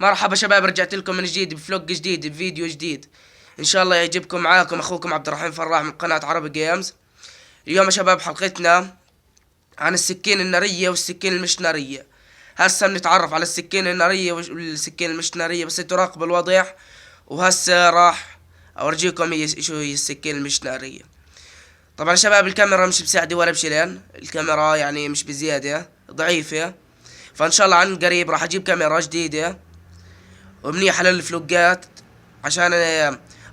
مرحبا شباب، رجعت لكم من جديد بفلوق جديد بفيديو جديد. ان شاء الله يعجبكم. معاكم اخوكم عبد الرحيم فراح من قناة عربي جيمز. اليوم يا شباب حلقتنا عن السكين النارية والسكين المشنارية. هسه بنتعرف على السكين النارية والسكين المشنارية، بس تراقبوا الوضع. وهسه راح اورجيكم شو هي السكين المشنارية. طبعا شباب الكاميرا مش بساعدة ولا بشيلين، الكاميرا يعني مش بزيادة، ضعيفة. فان شاء الله عن قريب راح اجيب كاميرا جديدة ومنيحة للفلوقات، عشان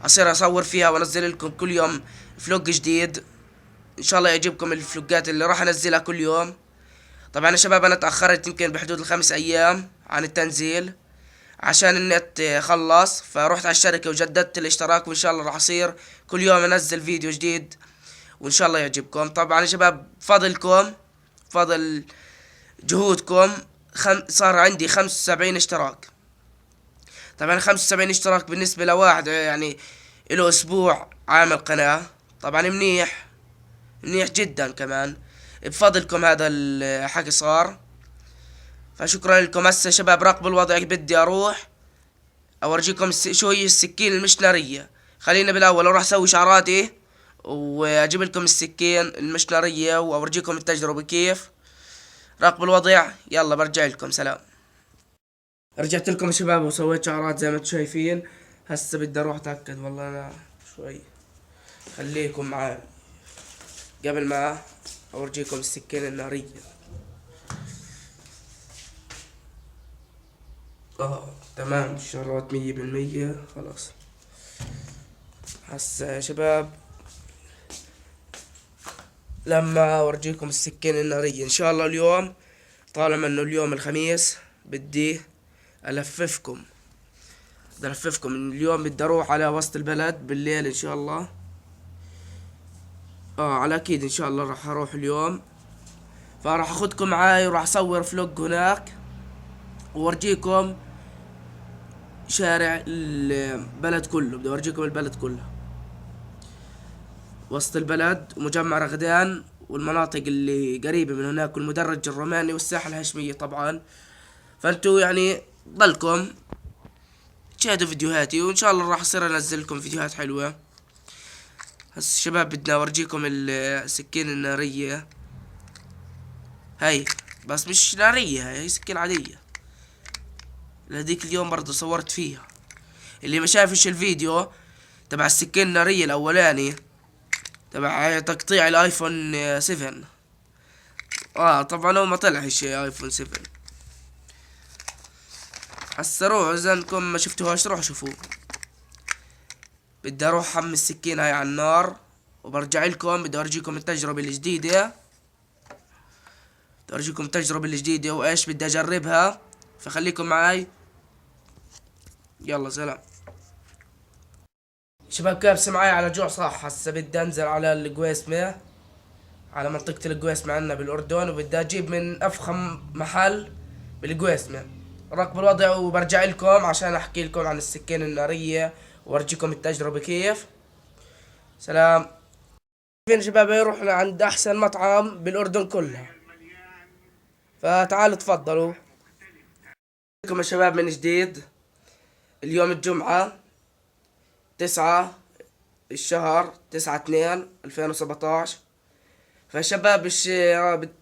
اصير اصور فيها وانزل لكم كل يوم فلوق جديد. ان شاء الله يعجبكم الفلوقات اللي راح انزلها كل يوم. طبعا يا شباب انا تأخرت يمكن بحدود الخمس ايام عن التنزيل عشان النت خلص، فروحت على الشركة وجددت الاشتراك، وان شاء الله راح اصير كل يوم انزل فيديو جديد وان شاء الله يعجبكم. طبعا يا شباب فضلكم، فضل جهودكم، صار عندي 75 اشتراك. طبعا 75 اشتراك بالنسبة لواحد يعني له اسبوع عامل قناة، طبعا منيح، منيح جدا كمان. بفضلكم هذا الحكي صار، فشكرا لكم. هسه شباب راقبوا الوضع، بدي اروح اورجيكم شو هي السكين المشنارية. خلينا بالاول اروح اسوي شعراتي واجيب لكم السكين المشنارية واورجيكم التجربة كيف. راقبوا الوضع، يلا برجع لكم، سلام. رجعت لكم يا شباب وسويت شعرات زي ما انتم شايفين. هسه بدي اروح اتاكد، والله انا شوي، خليكم معاي قبل ما اورجيكم السكينة النارية. تمام، الشعرات 100% خلاص. هسه يا شباب لما اورجيكم السكينة النارية ان شاء الله اليوم، طالما انه اليوم الخميس بدي الففكم، بدي الففكم اليوم. بدي اروح على وسط البلد بالليل ان شاء الله. على اكيد ان شاء الله راح اروح اليوم، فراح اخدكم معاي وراح اصور فلوق هناك وارجيكم شارع البلد كله. بدي اورجيكم البلد كله، وسط البلد ومجمع رغدان والمناطق اللي قريبة من هناك والمدرج الروماني والساحة الهاشمية طبعا. فانتوا يعني ضلكم تشاهدوا فيديوهاتي، وان شاء الله راح اصير انزل لكم فيديوهات حلوة. هسه شباب بدنا اورجيكم السكين النارية هاي، بس مش نارية، هاي سكين عادية. لهديك اليوم برضه صورت فيها. اللي ما شافش الفيديو تبع السكين النارية الاولاني تبع تقطيع الايفون 7، طبعا هو ما طلعش ايفون 7. هسه روحوا اذا انكم ما شفتوهاش روحوا شوفوه. بدي اروح حمي السكين هاي على النار وبرجع لكم. بدي اورجيكم التجربة الجديدة، بدي اورجيكم التجربة الجديدة وايش بدي اجربها، فخليكم معاي. يلا سلام شباب. كابس معاي على جوع صح. هسه بدي انزل على القويسمة، على منطقة القويسمة عنا بالاردن، وبدي اجيب من افخم محل بالقويسمة. راقبوا الوضع وبرجع لكم عشان احكي لكم عن السكين النارية وارجيكم التجربة كيف. سلام. فين شباب رحنا عند احسن مطعم بالاردن كلها، فتعالوا تفضلوا. لكم يا شباب من جديد. اليوم الجمعة 9/9/2017. فشباب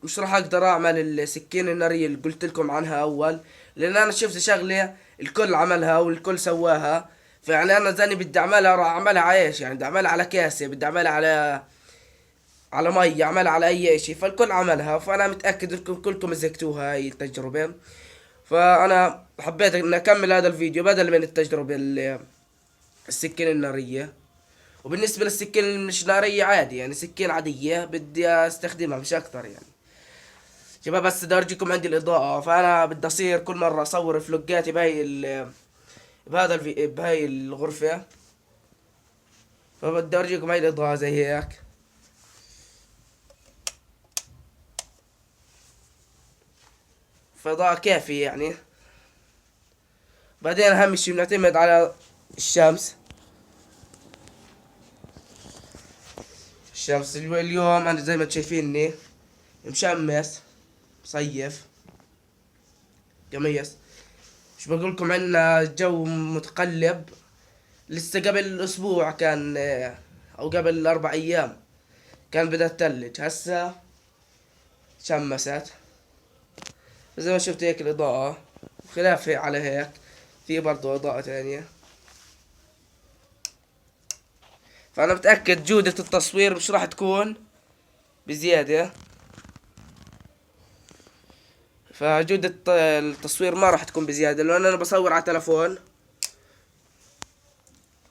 مش راح اقدر اعمل السكين النارية اللي قلت لكم عنها اول، لان انا شفت شغلة الكل عملها والكل سواها. فيعني انا زاني بدي اعملها، راح اعملها على ايش يعني؟ بدي اعملها على كاسة، بدي اعملها على مي، اعملها على اي شيء. فالكل عملها، فانا متأكد انكم كلكم زكتوها هاي التجربة. فانا حبيت ان اكمل هذا الفيديو بدل من التجربة السكين النارية. وبالنسبة للسكين المش نارية عادي، يعني سكين عادية بدي استخدمها مش اكتر يعني. شباب بس بدي ارجيكم عندي الاضاءة، فانا بدي اصير كل مرة اصور فلوقاتي بهاي الغرفة. فبدي ارجيكم هاي الاضاءة زي هيك. فضاء كافي يعني. بعدين اهم شي بنعتمد على الشمس. الشمس اليوم انا زي ما شايفيني مشمس، مصيف، قميص. مش بقول لكم عندنا جو متقلب. لسه قبل اسبوع كان او قبل 4 ايام كان بدأ تلج. هسه شمست. زي ما شفت هيك الاضاءة. خلاف على هيك في برضو اضاءة ثانية. فانا متأكد جودة التصوير مش راح تكون بزيادة. فجودة التصوير ما راح تكون بزيادة لان انا بصور على تلفون.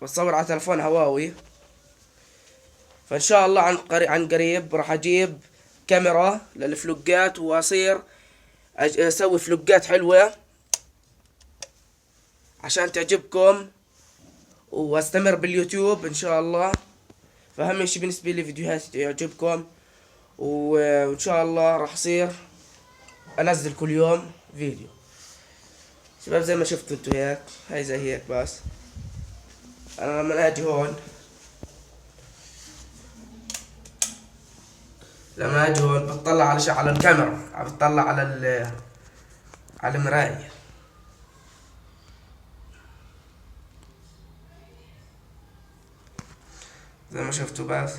بصور على تلفون هواوي. فان شاء الله عن قريب راح اجيب كاميرا للفلوقات واصير اسوي فلوقات حلوة عشان تعجبكم واستمر باليوتيوب ان شاء الله. فاهم شي بالنسبة لي فيديوهات تعجبكم وان شاء الله راح اصير انزل كل يوم فيديو. شباب زي ما شفتوا انتو هيك هاي زي هيك بس. انا لما اجي هون بطلع على على الكاميرا بطلع على المراية. زي ما شفتوا بس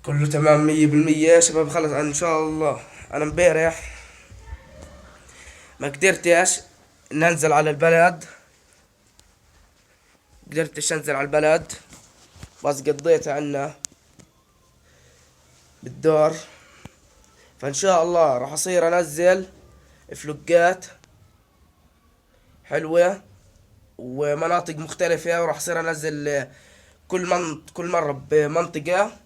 كله تمام 100% يا شباب. خلص ان شاء الله. انا امبارح ما قدرتش ننزل على البلد. بس قضيتها عنا بالدار. فان شاء الله راح اصير انزل فلوقات حلوة ومناطق مختلفة وراح اصير انزل كل مرة بمنطقة.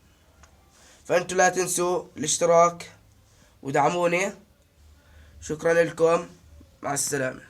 فانتوا لا تنسوا الاشتراك ودعموني. شكرا لكم. مع السلامة.